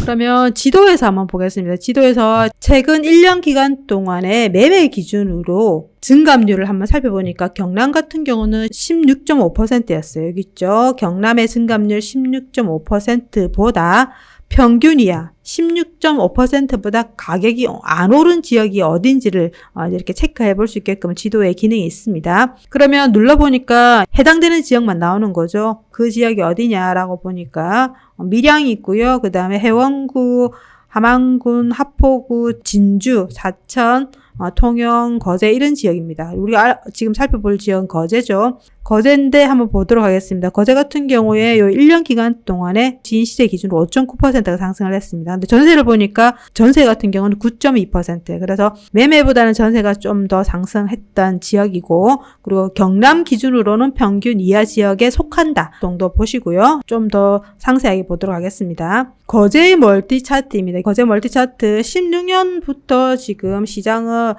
그러면 지도에서 한번 보겠습니다. 지도에서 최근 1년 기간 동안의 매매 기준으로 증감률을 한번 살펴보니까 경남 같은 경우는 16.5%였어요. 여기 있죠. 경남의 증감률 16.5%보다 평균 이하 16.5%보다 가격이 안 오른 지역이 어딘지를 이렇게 체크해 볼 수 있게끔 지도에 기능이 있습니다. 그러면 눌러보니까 해당되는 지역만 나오는 거죠. 그 지역이 어디냐라고 보니까 밀양이 있고요. 그 다음에 해원구, 함안군, 하포구, 진주, 사천, 통영, 거제 이런 지역입니다. 우리가 지금 살펴볼 지역은 거제죠. 거제인데 한번 보도록 하겠습니다. 거제 같은 경우에 요 1년 기간 동안에 진시세 기준으로 5.9%가 상승을 했습니다. 근데 전세를 보니까 전세 같은 경우는 9.2%. 그래서 매매보다는 전세가 좀 더 상승했던 지역이고, 그리고 경남 기준으로는 평균 이하 지역에 속한다 정도 보시고요. 좀 더 상세하게 보도록 하겠습니다. 거제 멀티 차트입니다. 거제 멀티 차트 16년부터 지금 시장은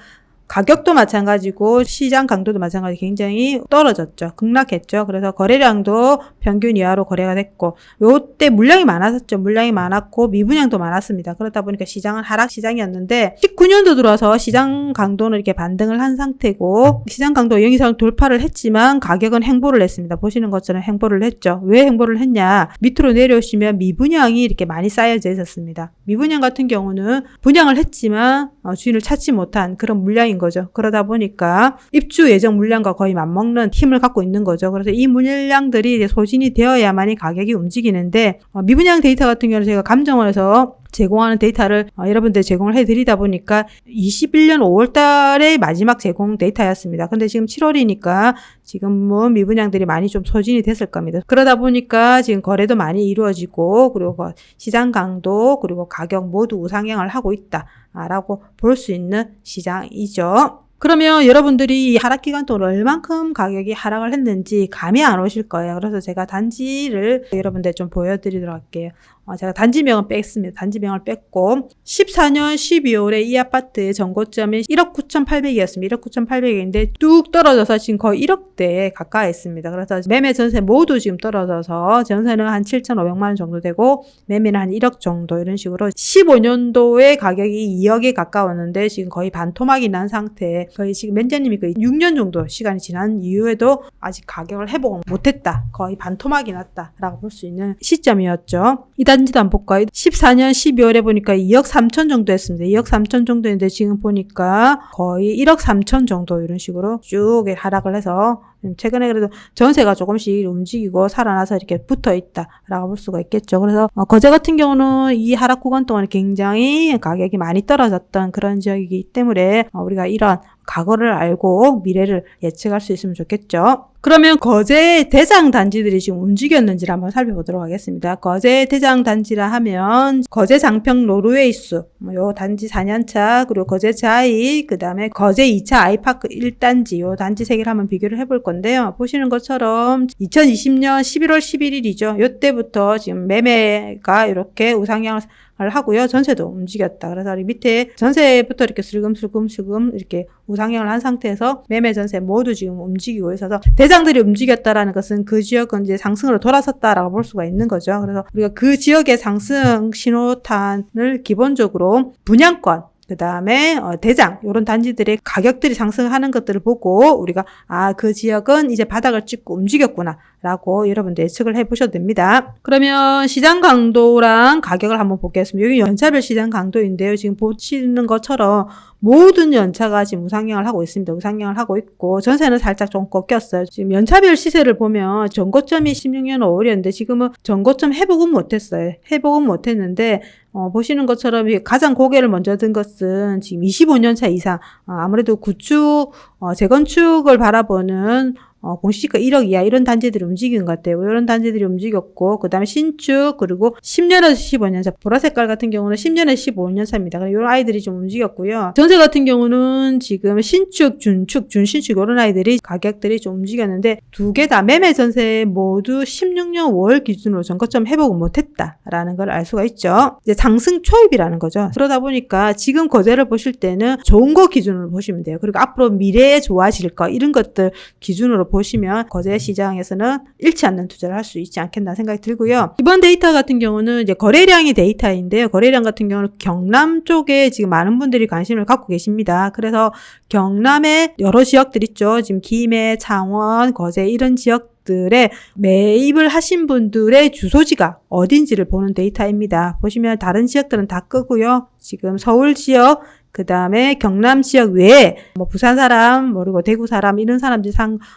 가격도 마찬가지고 시장 강도도 마찬가지 굉장히 떨어졌죠. 급락했죠. 그래서 거래량도 평균 이하로 거래가 됐고, 요때 물량이 많았었죠. 물량이 많았고 미분양도 많았습니다. 그렇다 보니까 시장은 하락 시장이었는데 19년도 들어와서 시장 강도는 이렇게 반등을 한 상태고, 시장 강도 영이상 돌파를 했지만 가격은 횡보를 했습니다. 보시는 것처럼 횡보를 했죠. 왜 횡보를 했냐? 밑으로 내려오시면 미분양이 이렇게 많이 쌓여져 있었습니다. 미분양 같은 경우는 분양을 했지만 주인을 찾지 못한 그런 물량인 거죠. 그러다 보니까 입주 예정 물량과 거의 맞먹는 힘을 갖고 있는 거죠. 그래서 이 물량들이 소진이 되어야만이 가격이 움직이는데, 미분양 데이터 같은 경우는 제가 감정원에서 제공하는 데이터를 여러분들 제공을 해드리다 보니까 21년 5월 달에 마지막 제공 데이터였습니다. 근데 지금 7월이니까 지금은 미분양들이 많이 좀 소진이 됐을 겁니다. 그러다 보니까 지금 거래도 많이 이루어지고, 그리고 시장 강도, 그리고 가격 모두 우상향을 하고 있다라고 볼 수 있는 시장이죠. 그러면 여러분들이 이 하락 기간 동안 얼만큼 가격이 하락을 했는지 감이 안 오실 거예요. 그래서 제가 단지를 여러분들 좀 보여드리도록 할게요. 제가 단지명은 뺐습니다. 단지명을 뺐고 14년 12월에 이 아파트의 전고점이 1억 9,800이었습니다. 1억 9,800인데 뚝 떨어져서 지금 거의 1억대에 가까이 있습니다. 그래서 매매 전세 모두 지금 떨어져서 전세는 한 7,500만 원 정도 되고 매매는 한 1억 정도, 이런 식으로 15년도에 가격이 2억에 가까웠는데 지금 거의 반토막이 난 상태. 거의 지금 매니저님이 거의 6년 정도 시간이 지난 이후에도 아직 가격을 회복을 못했다. 거의 반토막이 났다라고 볼 수 있는 시점이었죠. 이 단지도 한번 볼까요? 14년 12월에 보니까 2억 3천 정도 했습니다. 2억 3천 정도인데 지금 보니까 거의 1억 3천 정도 이런 식으로 쭉 하락을 해서 최근에 그래도 전세가 조금씩 움직이고 살아나서 이렇게 붙어 있다라고 볼 수가 있겠죠. 그래서 거제 같은 경우는 이 하락 구간 동안 굉장히 가격이 많이 떨어졌던 그런 지역이기 때문에 우리가 이런 과거를 알고 미래를 예측할 수 있으면 좋겠죠. 그러면 거제 대장 단지들이 지금 움직였는지를 한번 살펴보도록 하겠습니다. 거제 대장 단지라 하면 거제 장평 노르웨이수, 요 단지 4년차, 그리고 거제 자이, 그 다음에 거제 2차 아이파크 1단지, 요 단지 세 개를 한번 비교를 해볼 건데요. 보시는 것처럼 2020년 11월 11일이죠. 요때부터 지금 매매가 이렇게 우상향을 하고요. 전세도 움직였다. 그래서 밑에 전세부터 이렇게 슬금슬금 이렇게 우상향을 한 상태에서 매매 전세 모두 지금 움직이고 있어서 대장들이 움직였다라는 것은 그 지역은 이제 상승으로 돌아섰다라고 볼 수가 있는 거죠. 그래서 우리가 그 지역의 상승 신호탄을 기본적으로 분양권, 그 다음에 대장, 이런 단지들의 가격들이 상승하는 것들을 보고 우리가 그 지역은 이제 바닥을 찍고 움직였구나 라고 여러분들 예측을 해보셔도 됩니다. 그러면 시장 강도랑 가격을 한번 보겠습니다. 여기 연차별 시장 강도인데요. 지금 보시는 것처럼 모든 연차가 지금 우상향을 하고 있습니다. 우상향을 하고 있고 전세는 살짝 좀 꺾였어요. 지금 연차별 시세를 보면 전고점이 16년 5월이었는데 지금은 전고점 회복은 못했어요. 회복은 못했는데 보시는 것처럼 가장 고개를 먼저 든 것은 지금 25년차 이상, 아무래도 구축, 재건축을 바라보는 공시지가 1억 이하 이런 단지들이 움직인 것 같아요. 이런 단지들이 움직였고, 그 다음에 신축, 그리고 10년에서 15년차, 보라색깔 같은 경우는 10년에서 15년차입니다. 이런 아이들이 좀 움직였고요. 전세 같은 경우는 지금 신축, 준축, 준신축 이런 아이들이 가격들이 좀 움직였는데 두 개 다 매매 전세 모두 16년 5월 기준으로 전고점 회복을 못했다라는 걸 알 수가 있죠. 이제 상승 초입이라는 거죠. 그러다 보니까 지금 거제를 보실 때는 좋은 거 기준으로 보시면 돼요. 그리고 앞으로 미래에 좋아질 거 이런 것들 기준으로 기본적으로 보시면 거래 시장에서는 잃지 않는 투자를 할 수 있지 않겠나 생각이 들고요. 이번 데이터 같은 경우는 이제 거래량의 데이터인데요. 거래량 같은 경우는 경남 쪽에 지금 많은 분들이 관심을 갖고 계십니다. 그래서 경남의 여러 지역들 있죠. 지금 김해, 창원, 거제 이런 지역들에 매입을 하신 분들의 주소지가 어딘지를 보는 데이터입니다. 보시면 다른 지역들은 다 끄고요. 지금 서울 지역, 그 다음에 경남 지역 외에 부산 사람, 그리고 대구 사람 이런 사람들이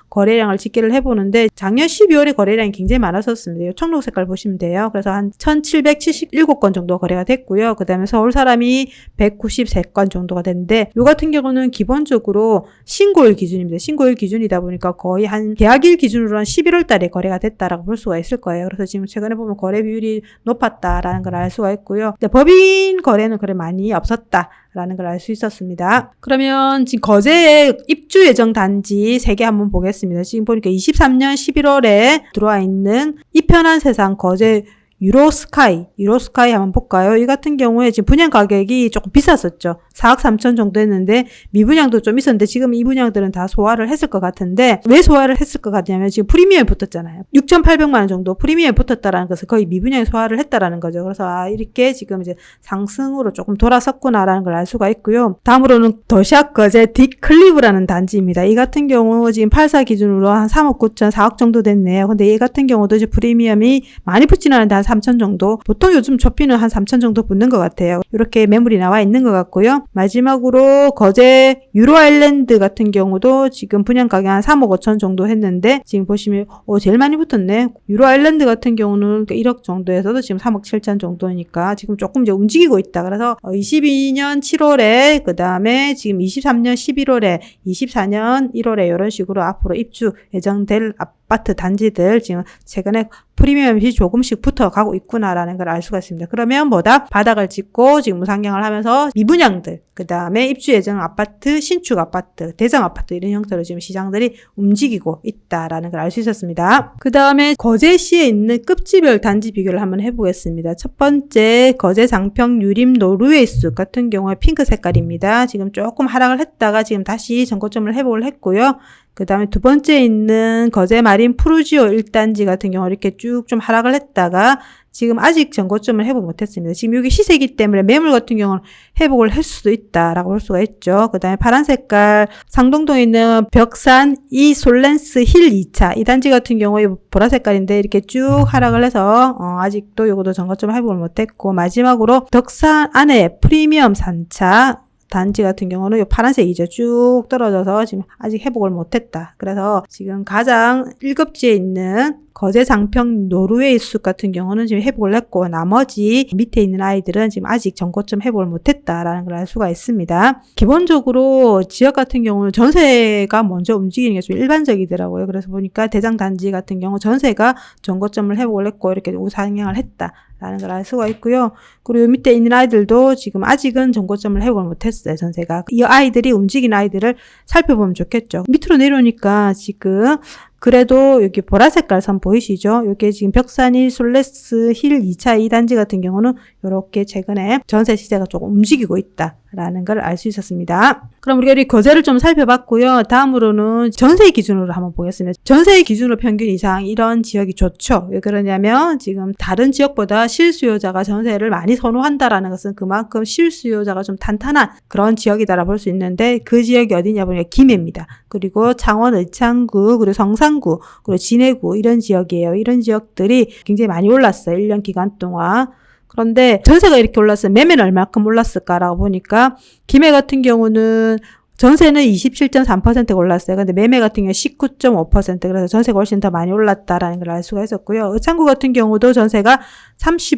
거래량을 집계를 해보는데 작년 12월에 거래량이 굉장히 많았었습니다. 청록 색깔 보시면 돼요. 그래서 한 1777건 정도 거래가 됐고요. 그 다음에 서울 사람이 193건 정도가 됐는데 요 같은 경우는 기본적으로 신고일 기준입니다. 신고일 기준이다 보니까 거의 한 계약일 기준으로 한 11월 달에 거래가 됐다라고 볼 수가 있을 거예요. 그래서 지금 최근에 보면 거래 비율이 높았다라는 걸 알 수가 있고요. 법인 거래는 그래 많이 없었다라는 걸 알 수 있었습니다. 그러면 지금 거제의 입주 예정 단지 3개 한번 보겠습니다. 지금 보니까 23년 11월에 들어와 있는 이편한 세상 거제 유로스카이 한번 볼까요? 이 같은 경우에 지금 분양 가격이 조금 비쌌었죠. 4억 3천 정도 했는데 미분양도 좀 있었는데 지금 이 분양들은 다 소화를 했을 것 같은데 왜 소화를 했을 것 같냐면 지금 프리미엄이 붙었잖아요. 6,800만 원 정도 프리미엄이 붙었다라는 것은 거의 미분양이 소화를 했다라는 거죠. 그래서 이렇게 지금 이제 상승으로 조금 돌아섰구나라는 걸 알 수가 있고요. 다음으로는 더샵 거제 딕클리브라는 단지입니다. 이 같은 경우 지금 84 기준으로 한 3억 9천 4억 정도 됐네요. 근데 이 같은 경우도 이제 프리미엄이 많이 붙지는 않은데 한 3천 정도. 보통 요즘 접히는 한 3천 정도 붙는 것 같아요. 이렇게 매물이 나와 있는 것 같고요. 마지막으로 거제 유로 아일랜드 같은 경우도 지금 분양 가격 한 3억 5천 정도 했는데 지금 보시면 제일 많이 붙었네. 유로 아일랜드 같은 경우는 1억 정도에서도 지금 3억 7천 정도니까 지금 조금 이제 움직이고 있다. 그래서 22년 7월에 그 다음에 지금 23년 11월에 24년 1월에 이런 식으로 앞으로 입주 예정될 아파트 단지들 지금 최근에 프리미엄이 조금씩 붙어가고 있구나라는 걸 알 수가 있습니다. 그러면 바닥을 짚고 지금 무상경을 하면서 미분양들, 그 다음에 입주 예정 아파트, 신축 아파트, 대장 아파트 이런 형태로 지금 시장들이 움직이고 있다라는 걸 알 수 있었습니다. 그 다음에 거제시에 있는 급지별 단지 비교를 한번 해보겠습니다. 첫 번째 거제 장평 유림 노르웨이숲 같은 경우에 핑크 색깔입니다. 지금 조금 하락을 했다가 지금 다시 전고점을 회복을 했고요. 그 다음에 두 번째 있는 거제 마린 푸르지오 1단지 같은 경우 이렇게 쭉 좀 하락을 했다가 지금 아직 전고점을 회복 못했습니다. 지금 여기 시세이기 때문에 매물 같은 경우는 회복을 할 수도 있다라고 볼 수가 있죠. 그 다음에 파란 색깔 상동동에 있는 벽산 이 솔렌스 힐 2차 이 단지 같은 경우에 보라 색깔인데 이렇게 쭉 하락을 해서 아직도 요것도 전고점 회복을 못했고 마지막으로 덕산 안에 프리미엄 3차 단지 같은 경우는 이 파란색이죠. 쭉 떨어져서 지금 아직 회복을 못했다. 그래서 지금 가장 1급지에 있는 거제 장평 노르웨이 숲 같은 경우는 지금 회복을 했고 나머지 밑에 있는 아이들은 지금 아직 전고점 회복을 못했다라는 걸 알 수가 있습니다. 기본적으로 지역 같은 경우는 전세가 먼저 움직이는 게 좀 일반적이더라고요. 그래서 보니까 대장 단지 같은 경우 전세가 전고점을 회복을 했고 이렇게 우상향을 했다. 라는 걸 알 수가 있고요. 그리고 밑에 있는 아이들도 지금 아직은 전고점을 회복을 못했어요. 전세가. 이 아이들이 움직이는 아이들을 살펴보면 좋겠죠. 밑으로 내려오니까 지금 그래도 여기 보라색깔 선 보이시죠? 여기 지금 벽산일 솔레스 힐 2차 2단지 같은 경우는 이렇게 최근에 전세 시세가 조금 움직이고 있다라는 걸 알 수 있었습니다. 그럼 우리가 이 거제를 좀 살펴봤고요. 다음으로는 전세 기준으로 한번 보겠습니다. 전세 기준으로 평균 이상 이런 지역이 좋죠. 왜 그러냐면 지금 다른 지역보다 실수요자가 전세를 많이 선호한다라는 것은 그만큼 실수요자가 좀 탄탄한 그런 지역이다라 볼 수 있는데 그 지역이 어디냐 보니까 김해입니다. 그리고 창원 의창구 그리고 성산구 그리고 진해구 이런 지역이에요. 이런 지역들이 굉장히 많이 올랐어요. 1년 기간 동안. 그런데 전세가 이렇게 올랐어요. 매매는 얼마큼 올랐을까라고 보니까 김해 같은 경우는 전세는 27.3%가 올랐어요. 근데 매매 같은 경우는 19.5%. 그래서 전세가 훨씬 더 많이 올랐다라는 걸 알 수가 있었고요. 의창구 같은 경우도 전세가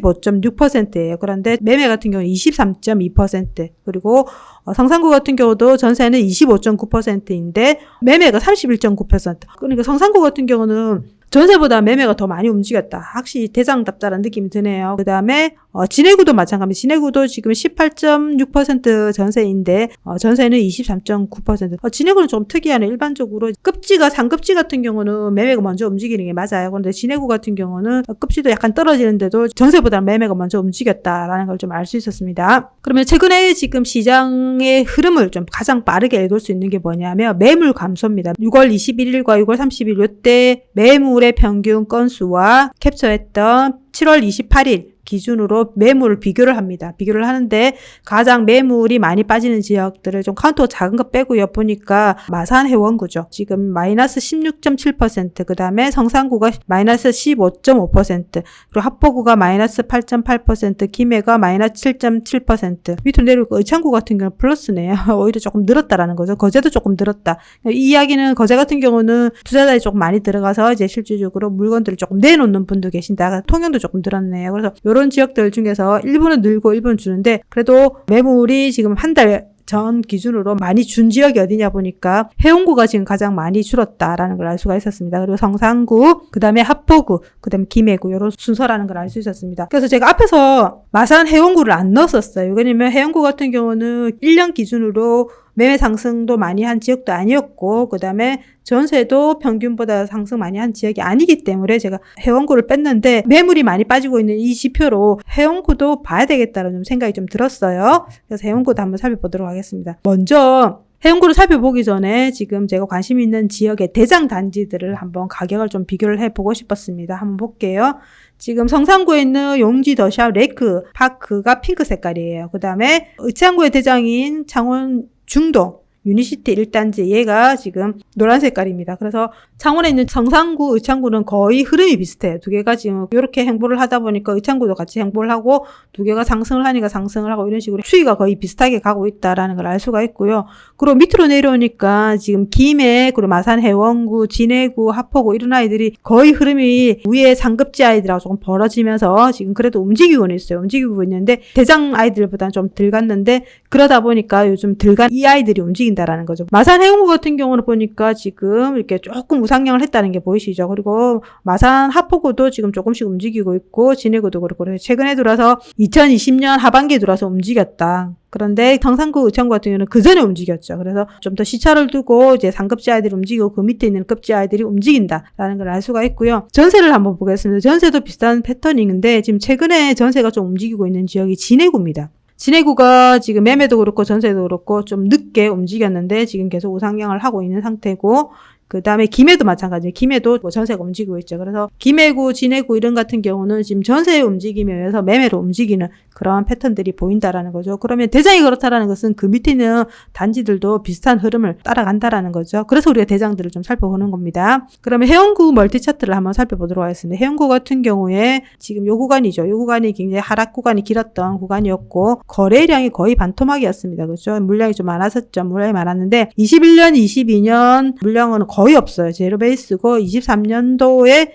35.6%예요. 그런데 매매 같은 경우는 23.2%. 그리고 성산구 같은 경우도 전세는 25.9%인데 매매가 31.9%. 그러니까 성산구 같은 경우는 전세보다 매매가 더 많이 움직였다. 확실히 대장답다라는 느낌이 드네요. 그 다음에 진해구도 마찬가지. 진해구도 지금 18.6% 전세인데 전세는 23.9%. 진해구는 좀 특이하네. 일반적으로 급지가 상급지 같은 경우는 매매가 먼저 움직이는 게 맞아요. 그런데 진해구 같은 경우는 급지도 약간 떨어지는데도 전세보다 매매가 먼저 움직였다라는 걸 좀 알 수 있었습니다. 그러면 최근에 지금 시장의 흐름을 좀 가장 빠르게 읽을 수 있는 게 뭐냐면 매물 감소입니다. 6월 21일과 6월 30일 이때 매물의 평균 건수와 캡처했던 7월 28일 기준으로 매물을 비교를 합니다. 비교를 하는데 가장 매물이 많이 빠지는 지역들을 좀 카운터가 작은 거 빼고요. 보니까 마산 해원구죠. 지금 마이너스 16.7%, 그 다음에 성산구가 마이너스 15.5%, 그리고 합포구가 마이너스 8.8%, 김해가 마이너스 7.7%, 밑으로 내려오고 의창구 같은 경우는 플러스네요. 오히려 조금 늘었다라는 거죠. 거제도 조금 늘었다. 이 이야기는 거제 같은 경우는 투자자들이 조금 많이 들어가서 이제 실질적으로 물건들을 조금 내놓는 분도 계신다. 통영도 조금 늘었네요. 그래서 이런 지역들 중에서 일부는 늘고 일부는 주는데 그래도 매물이 지금 한 달 전 기준으로 많이 준 지역이 어디냐 보니까 해운구가 지금 가장 많이 줄었다라는 걸 알 수가 있었습니다. 그리고 성산구, 그 다음에 합포구, 그 다음에 김해구 이런 순서라는 걸 알 수 있었습니다. 그래서 제가 앞에서 마산 해운구를 안 넣었었어요. 왜냐면 해운구 같은 경우는 1년 기준으로 매매 상승도 많이 한 지역도 아니었고 그 다음에 전세도 평균보다 상승 많이 한 지역이 아니기 때문에 제가 해운구를 뺐는데 매물이 많이 빠지고 있는 이 지표로 해운구도 봐야 되겠다는 좀 생각이 좀 들었어요. 그래서 해운구도 한번 살펴보도록 하겠습니다. 먼저 해운구를 살펴보기 전에 지금 제가 관심 있는 지역의 대장 단지들을 한번 가격을 좀 비교를 해보고 싶었습니다. 한번 볼게요. 지금 성산구에 있는 용지 더샵 레이크 파크가 핑크 색깔이에요. 그 다음에 의창구의 대장인 창원 중동 유니시티 1단지 얘가 지금 노란 색깔입니다. 그래서 창원에 있는 성산구, 의창구는 거의 흐름이 비슷해요. 두 개가 지금 이렇게 행보를 하다 보니까 의창구도 같이 행보를 하고 두 개가 상승을 하니까 상승을 하고 이런 식으로 추이가 거의 비슷하게 가고 있다라는 걸 알 수가 있고요. 그리고 밑으로 내려오니까 지금 김해, 그리고 마산 해원구, 진해구, 합포구 이런 아이들이 거의 흐름이 위에 상급지 아이들하고 조금 벌어지면서 지금 그래도 움직이고는 있어요. 움직이고 있는데 대장 아이들보다는 좀 덜 갔는데 그러다 보니까 요즘 덜 간 이 아이들이 움직인다라는 거죠. 마산 해운구 같은 경우는 보니까 지금 이렇게 조금 우상향을 했다는 게 보이시죠. 그리고 마산 합포구도 지금 조금씩 움직이고 있고 진해구도 그렇고 최근에 들어서 2020년 하반기에 들어서 움직였다. 그런데 성산구, 의창구 같은 경우는 그 전에 움직였죠. 그래서 좀 더 시차를 두고 이제 상급지 아이들이 움직이고 그 밑에 있는 급지 아이들이 움직인다라는 걸 알 수가 있고요. 전세를 한번 보겠습니다. 전세도 비슷한 패턴인데 지금 최근에 전세가 좀 움직이고 있는 지역이 진해구입니다. 진해구가 지금 매매도 그렇고 전세도 그렇고 좀 늦게 움직였는데 지금 계속 우상향을 하고 있는 상태고 그 다음에 김해도 마찬가지예요. 김해도 뭐 전세가 움직이고 있죠. 그래서 김해구, 진해구 이런 같은 경우는 지금 전세의 움직임에 의해서 매매로 움직이는 그러한 패턴들이 보인다라는 거죠. 그러면 대장이 그렇다라는 것은 그 밑에 있는 단지들도 비슷한 흐름을 따라간다라는 거죠. 그래서 우리가 대장들을 좀 살펴보는 겁니다. 그러면 해운구 멀티 차트를 한번 살펴보도록 하겠습니다. 해운구 같은 경우에 지금 요 구간이죠. 요 구간이 굉장히 하락 구간이 길었던 구간이었고 거래량이 거의 반토막이었습니다. 그렇죠? 물량이 좀 많았었죠. 물량이 많았는데 21년, 22년 물량은 거의 없어요. 제로 베이스고 24년도에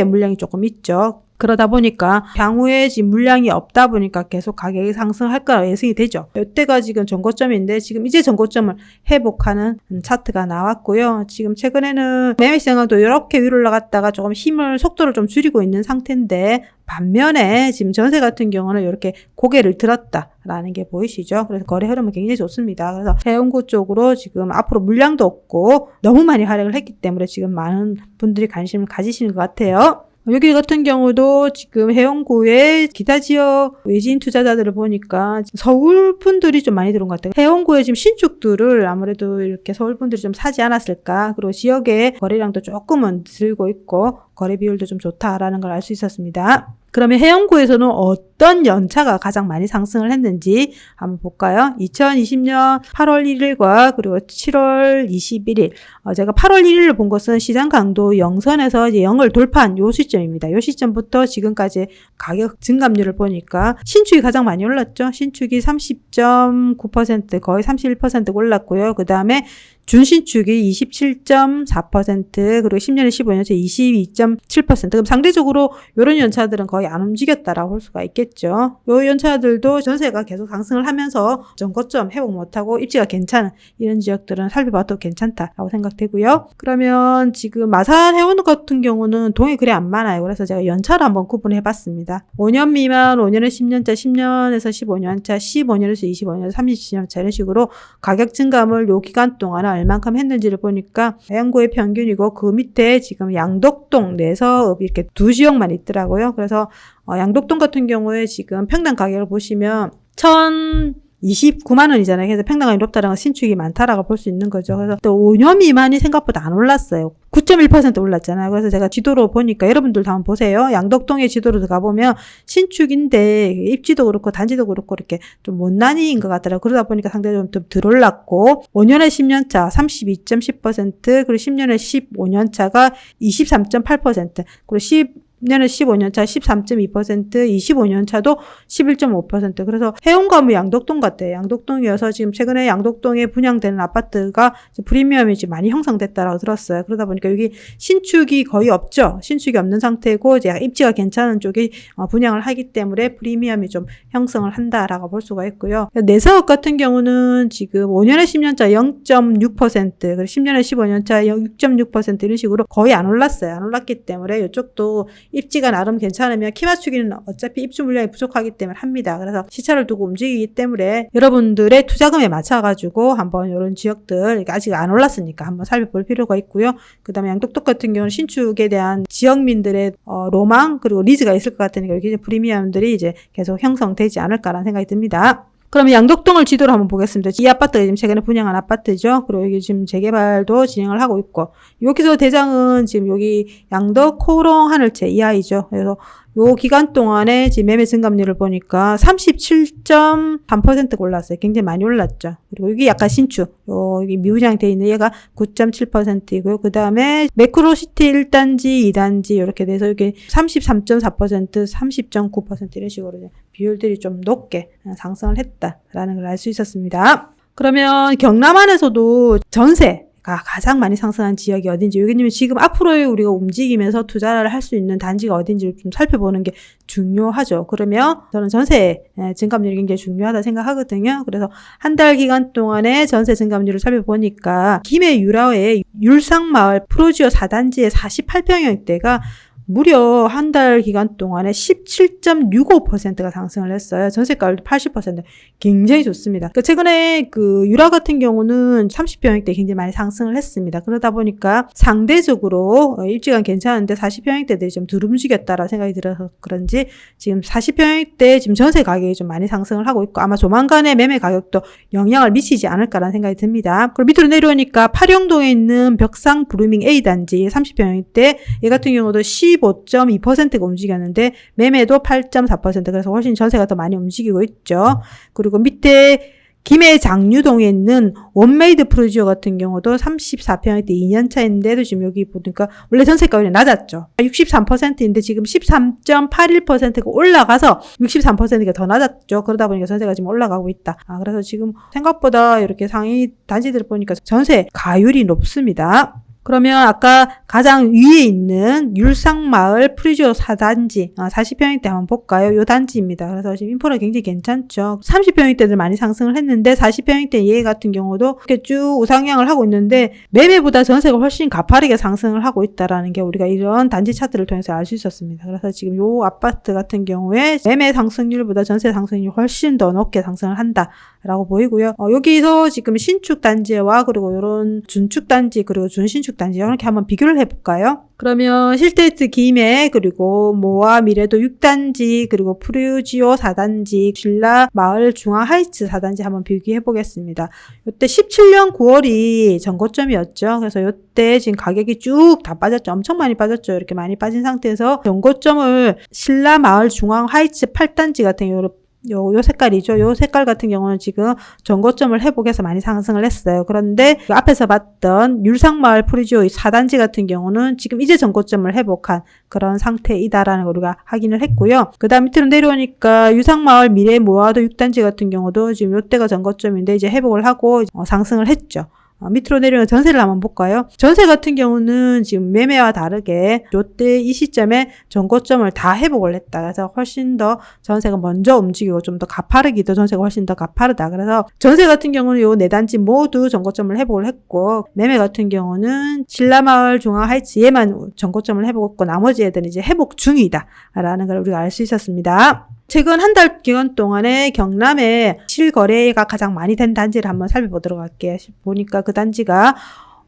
물량이 조금 있죠. 그러다 보니까 향후에 지금 물량이 없다 보니까 계속 가격이 상승할 거라 예상이 되죠. 이때가 지금 전고점인데 지금 이제 전고점을 회복하는 차트가 나왔고요. 지금 최근에는 매매 시장도 이렇게 위로 올라갔다가 조금 속도를 좀 줄이고 있는 상태인데 반면에 지금 전세 같은 경우는 이렇게 고개를 들었다라는 게 보이시죠? 그래서 거래 흐름은 굉장히 좋습니다. 그래서 해운구 쪽으로 지금 앞으로 물량도 없고 너무 많이 활약을 했기 때문에 지금 많은 분들이 관심을 가지시는 것 같아요. 여기 같은 경우도 지금 해운구에 기타 지역 외지인 투자자들을 보니까 서울 분들이 좀 많이 들어온 것 같아요. 해운구에 지금 신축들을 아무래도 이렇게 서울 분들이 좀 사지 않았을까. 그리고 지역의 거래량도 조금은 들고 있고 거래 비율도 좀 좋다라는 걸 알 수 있었습니다. 그러면 해운구에서는 어떤 연차가 가장 많이 상승을 했는지 한번 볼까요? 2020년 8월 1일과 그리고 7월 21일. 제가 8월 1일을 본 것은 시장 강도 0선에서 이제 0을 돌파한 요 시점입니다. 요 시점부터 지금까지 가격 증감률을 보니까 신축이 가장 많이 올랐죠. 신축이 30.9% 거의 31% 올랐고요. 그 다음에 준신축이 27.4%, 그리고 10년에 15년차 22.7%. 그럼 상대적으로 이런 연차들은 거의 안 움직였다라고 볼 수가 있겠죠. 이 연차들도 전세가 계속 상승을 하면서 전고점 회복 못하고 입지가 괜찮은 이런 지역들은 살펴봐도 괜찮다라고 생각되고요. 그러면 지금 마산 해운 같은 경우는 동이 그리 안 많아요. 그래서 제가 연차를 한번 구분해 봤습니다. 5년 미만, 5년에 10년차, 10년에서 15년차, 15년에서 25년차, 30년차 이런 식으로 가격 증감을 요 기간 동안 얼만큼 했는지를 보니까 해안구의 평균이고 그 밑에 지금 양덕동 내서읍 이렇게 두 지역만 있더라고요. 그래서 양덕동 같은 경우에 지금 평당 가격을 보시면 1,029만 원이잖아요. 그래서 평당가격이 높다는 건 신축이 많다라고 볼 수 있는 거죠. 그래서 또 5년 미만이 생각보다 안 올랐어요. 9.1% 올랐잖아요. 그래서 제가 지도로 보니까 여러분들도 한번 보세요. 양덕동의 지도로 가보면 신축인데 입지도 그렇고 단지도 그렇고 이렇게 좀 못난이인 것 같더라고요. 그러다 보니까 상대적으로 좀 덜 올랐고 5년에 10년차 32.10%, 그리고 10년에 15년차가 23.8%, 그리고 10년에 15년차 13.2%, 25년차도 11.5%. 그래서 해운가무 양덕동 같아요. 양덕동이어서 지금 최근에 양덕동에 분양되는 아파트가 프리미엄이 지금 많이 형성됐다라고 들었어요. 그러다 보니까 여기 신축이 거의 없죠. 신축이 없는 상태고 이제 입지가 괜찮은 쪽이 분양을 하기 때문에 프리미엄이 좀 형성을 한다라고 볼 수가 있고요. 내서업 같은 경우는 지금 5년에 10년차 0.6%, 그리고 10년에 15년차 6.6% 이런 식으로 거의 안 올랐어요. 안 올랐기 때문에 이쪽도 입지가 나름 괜찮으면 키 맞추기는 어차피 입주 물량이 부족하기 때문에 합니다. 그래서 시차를 두고 움직이기 때문에 여러분들의 투자금에 맞춰가지고 한번 이런 지역들 아직 안 올랐으니까 한번 살펴볼 필요가 있고요. 그 다음에 양덕동 같은 경우는 신축에 대한 지역민들의 로망 그리고 니즈가 있을 것 같으니까 여기 프리미엄들이 이제 계속 형성되지 않을까라는 생각이 듭니다. 그러면 양덕동을 지도로 한번 보겠습니다. 이 아파트가 지금 최근에 분양한 아파트죠. 그리고 여기 지금 재개발도 진행을 하고 있고, 여기서 대장은 지금 여기 양덕 코롱 하늘채 이하이죠. 그래서 요 기간 동안에 지금 매매 증감률을 보니까 37.3%가 올랐어요. 굉장히 많이 올랐죠. 그리고 여기 약간 신축, 여기 미분양되어 있는 얘가 9.7%이고요. 그 다음에 매크로시티 1단지, 2단지 이렇게 돼서 여기 33.4%, 30.9% 이런 식으로 비율들이 좀 높게 상승을 했다라는 걸 알 수 있었습니다. 그러면 경남 안에서도 전세 가장 많이 상승한 지역이 어딘지, 여기는 지금 앞으로의 우리가 움직이면서 투자를 할 수 있는 단지가 어딘지를 좀 살펴보는 게 중요하죠. 그러면 저는 전세 증감률이 굉장히 중요하다 생각하거든요. 그래서 한 달 기간 동안의 전세 증감률을 살펴보니까 김해 유라의 율상마을 프로지오 4단지의 48평형대가 무려 한 달 기간 동안에 17.65%가 상승을 했어요. 전세가율도 80%. 굉장히 좋습니다. 그러니까 최근에 그 유라 같은 경우는 30평형대 굉장히 많이 상승을 했습니다. 그러다 보니까 상대적으로 입지가 괜찮은데 40평형대들이 좀 덜 움직였다라는 생각이 들어서 그런지 지금 40평형대 지금 전세 가격이 좀 많이 상승을 하고 있고 아마 조만간에 매매 가격도 영향을 미치지 않을까라는 생각이 듭니다. 그리고 밑으로 내려오니까 파령동에 있는 벽상 브루밍 A단지 30평형대 얘 같은 경우도 15.2%가 움직였는데 매매도 8.4%, 그래서 훨씬 전세가 더 많이 움직이고 있죠. 그리고 밑에 김해 장류동에 있는 원메이드 프로지오 같은 경우도 34평형대 2년차인데도 지금 여기 보니까 원래 전세가율이 낮았죠. 63%인데 지금 13.81%가 올라가서 63%가 더 낮았죠. 그러다 보니까 전세가 지금 올라가고 있다. 그래서 지금 생각보다 이렇게 상위 단지들을 보니까 전세 가율이 높습니다. 그러면 아까 가장 위에 있는 율상마을 프리지오 4단지 40평형대 한번 볼까요? 요 단지입니다. 그래서 지금 인프라 굉장히 괜찮죠. 30평형대들 많이 상승을 했는데 40평형대 얘 같은 경우도 이렇게 쭉 우상향을 하고 있는데 매매보다 전세가 훨씬 가파르게 상승을 하고 있다라는 게 우리가 이런 단지 차트를 통해서 알 수 있었습니다. 그래서 지금 요 아파트 같은 경우에 매매 상승률보다 전세 상승률이 훨씬 더 높게 상승을 한다라고 보이고요. 여기서 지금 신축 단지와 그리고 이런 준축 단지 그리고 준신축 단지 이렇게 한번 비교를 해볼까요? 그러면 힐테이트 김해 그리고 모아 미래도 6단지 그리고 프루지오 4단지 신라 마을 중앙 하이츠 4단지 한번 비교해 보겠습니다. 이때 17년 9월이 전고점이었죠. 그래서 이때 지금 가격이 쭉 다 빠졌죠. 엄청 많이 빠졌죠. 이렇게 많이 빠진 상태에서 전고점을 신라 마을 중앙 하이츠 8단지 같은 경우로 요 색깔이죠. 요 색깔 같은 경우는 지금 전고점을 회복해서 많이 상승을 했어요. 그런데 그 앞에서 봤던 율상마을 프리지오 4단지 같은 경우는 지금 이제 전고점을 회복한 그런 상태이다라는 걸 우리가 확인을 했고요. 그 다음 밑으로 내려오니까 유상마을 미래모아도 6단지 같은 경우도 지금 요때가 전고점인데 이제 회복을 하고 상승을 했죠. 밑으로 내려오는 전세를 한번 볼까요? 전세 같은 경우는 지금 매매와 다르게 요때 이 시점에 전고점을 다 회복을 했다. 그래서 훨씬 더 전세가 먼저 움직이고 좀 더 가파르기도 전세가 훨씬 더 가파르다. 그래서 전세 같은 경우는 요 네 단지 모두 전고점을 회복을 했고, 매매 같은 경우는 신라마을 중앙하이츠에만 전고점을 회복했고 나머지 애들은 이제 회복 중이다라는 걸 우리가 알 수 있었습니다. 최근 한 달 기간 동안에 경남에 실거래가 가장 많이 된 단지를 한번 살펴보도록 할게요. 보니까 그 단지가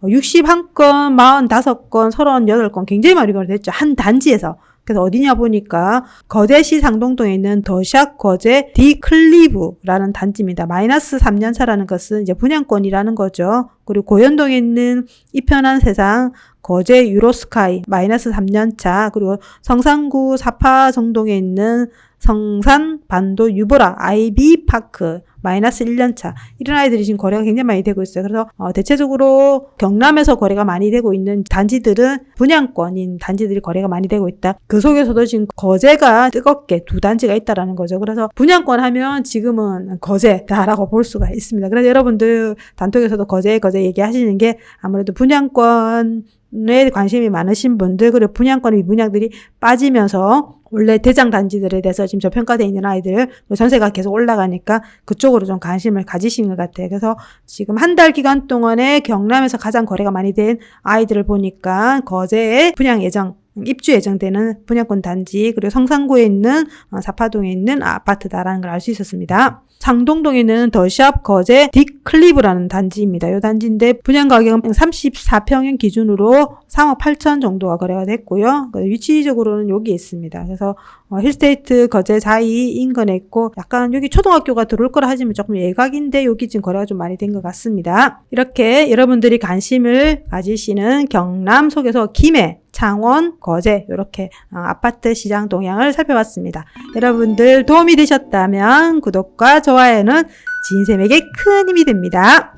61건, 45건, 38건 굉장히 많이 거래됐죠. 한 단지에서. 그래서 어디냐 보니까 거제시 상동동에 있는 더샵 거제 디클리브라는 단지입니다. 마이너스 3년 차라는 것은 이제 분양권이라는 거죠. 그리고 고현동에 있는 이편한 세상 거제 유로스카이 마이너스 3년 차, 그리고 성산구 사파정동에 있는 성산 반도 유보라 아이비파크 마이너스 1년차. 이런 아이들이 지금 거래가 굉장히 많이 되고 있어요. 그래서 대체적으로 경남에서 거래가 많이 되고 있는 단지들은 분양권인 단지들이 거래가 많이 되고 있다. 그 속에서도 지금 거제가 뜨겁게 두 단지가 있다라는 거죠. 그래서 분양권 하면 지금은 거제다라고 볼 수가 있습니다. 그래서 여러분들 단톡에서도 거제 얘기하시는 게 아무래도 분양권에 관심이 많으신 분들, 그리고 분양권 미분양들이 빠지면서 원래 대장 단지들에 대해서 지금 저평가되어 있는 아이들, 전세가 계속 올라가니까 그쪽으로 좀 관심을 가지신 것 같아요. 그래서 지금 한 달 기간 동안에 경남에서 가장 거래가 많이 된 아이들을 보니까 거제에 분양 예정, 입주 예정되는 분양권 단지, 그리고 성산구에 있는 사파동에 있는 아파트다라는 걸 알 수 있었습니다. 상동동에 있는 더샵 거제 딕클리브라는 단지입니다. 이 단지인데 분양 가격은 34평형 기준으로 3억 8천 정도가 거래가 됐고요. 위치적으로는 여기에 있습니다. 그래서 힐스테이트 거제 4이 인근에 있고, 약간 여기 초등학교가 들어올 거라 하지만 조금 예각인데 여기 지금 거래가 좀 많이 된 것 같습니다. 이렇게 여러분들이 관심을 가지시는 경남 속에서 김해, 창원, 거제 이렇게 아파트 시장 동향을 살펴봤습니다. 여러분들 도움이 되셨다면 구독과 좋아요는 지인쌤에게 큰 힘이 됩니다.